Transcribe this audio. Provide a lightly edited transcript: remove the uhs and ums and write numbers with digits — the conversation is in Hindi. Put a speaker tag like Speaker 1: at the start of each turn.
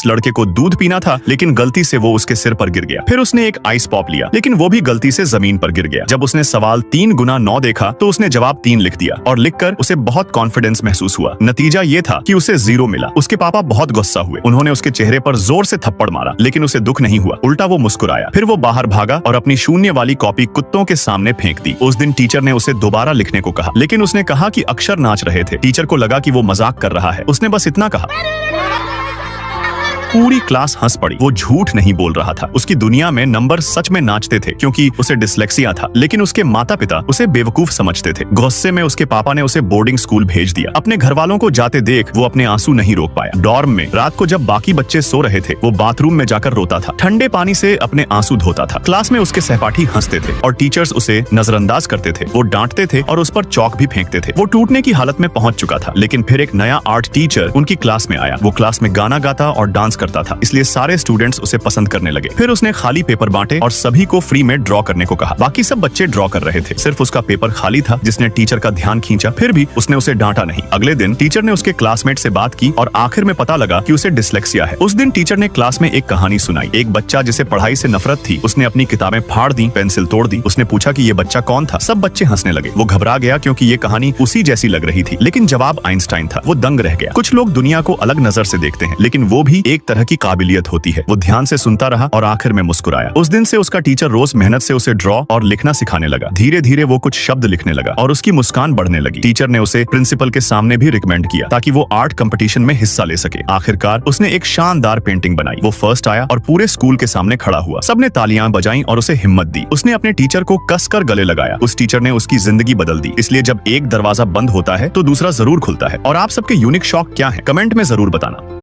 Speaker 1: उस लड़के को दूध पीना था, लेकिन गलती से वो उसके सिर पर गिर गया। फिर उसने एक आइस पॉप लिया, लेकिन वो भी गलती से जमीन पर गिर गया। जब उसने सवाल 3 गुना 9 देखा तो उसने जवाब 3 लिख दिया और लिखकर उसे बहुत कॉन्फिडेंस महसूस हुआ। नतीजा ये था कि उसे 0 मिला। उसके पापा बहुत गुस्सा हुए। उन्होंने उसके चेहरे पर जोर से थप्पड़ मारा, लेकिन उसे दुख नहीं हुआ, उल्टा वो मुस्कुराया। फिर वो बाहर भागा और अपनी शून्य वाली कॉपी कुत्तों के सामने फेंक दी। उस दिन टीचर ने उसे दोबारा लिखने को कहा, लेकिन उसने कहा कि अक्षर नाच रहे थे। टीचर को लगा कि वो मजाक कर रहा है। उसने बस इतना कहा। पूरी क्लास हंस पड़ी। वो झूठ नहीं बोल रहा था। उसकी दुनिया में नंबर सच में नाचते थे, क्योंकि उसे डिसलेक्सिया था। लेकिन उसके माता पिता उसे बेवकूफ समझते थे। गुस्से में उसके पापा ने उसे बोर्डिंग स्कूल भेज दिया। अपने घर वालों को जाते देख वो अपने आंसू नहीं रोक पाया। डॉर्म में रात को जब बाकी बच्चे सो रहे थे, वो बाथरूम में जाकर रोता था। ठंडे पानी से अपने आंसू धोता था। क्लास में उसके सहपाठी हंसते थे और टीचर्स उसे नजरअंदाज करते थे। वो डांटते थे और उस पर चौक भी फेंकते थे। वो टूटने की हालत में पहुंच चुका था। लेकिन फिर एक नया आर्ट टीचर उनकी क्लास में आया। वो क्लास में गाना गाता और डांस करता था, इसलिए सारे स्टूडेंट्स उसे पसंद करने लगे। फिर उसने खाली पेपर बांटे और सभी को फ्री में ड्रॉ करने को कहा। बाकी सब बच्चे ड्रॉ कर रहे थे, सिर्फ उसका पेपर खाली था, जिसने टीचर का ध्यान खींचा। फिर भी उसने उसे डांटा नहीं। अगले दिन टीचर ने उसके क्लासमेट से बात की और आखिर में पता लगा कि उसे डिसलेक्सिया है। उस दिन टीचर ने क्लास में एक कहानी सुनाई। एक बच्चा जिसे पढ़ाई से नफरत थी, उसने अपनी किताबें फाड़ दी, पेंसिल तोड़ दी। उसने पूछा कि ये बच्चा कौन था। सब बच्चे हंसने लगे। वो घबरा गया क्योंकि ये कहानी उसी जैसी लग रही थी, लेकिन जवाब आइंस्टाइन था। वो दंग रह गया। कुछ लोग दुनिया को अलग नजर से देखते हैं, लेकिन वो भी एक तरह की काबिलियत होती है। वो ध्यान से सुनता रहा और आखिर में मुस्कुराया। उस दिन से उसका टीचर रोज मेहनत से उसे ड्रॉ और लिखना सिखाने लगा। धीरे धीरे वो कुछ शब्द लिखने लगा और उसकी मुस्कान बढ़ने लगी। टीचर ने उसे प्रिंसिपल के सामने भी रिकमेंड किया ताकि वो आर्ट कंपटीशन में हिस्सा ले सके। आखिरकार उसने एक शानदार पेंटिंग बनाई। वो फर्स्ट आया और पूरे स्कूल के सामने खड़ा हुआ। सबने तालियां बजाई और उसे हिम्मत दी। उसने अपने टीचर को कसकर गले लगाया। उस टीचर ने उसकी जिंदगी बदल दी। इसलिए जब एक दरवाजा बंद होता है तो दूसरा जरूर खुलता है। और आप सबके यूनिक शौक क्या है, कमेंट में जरूर बताना।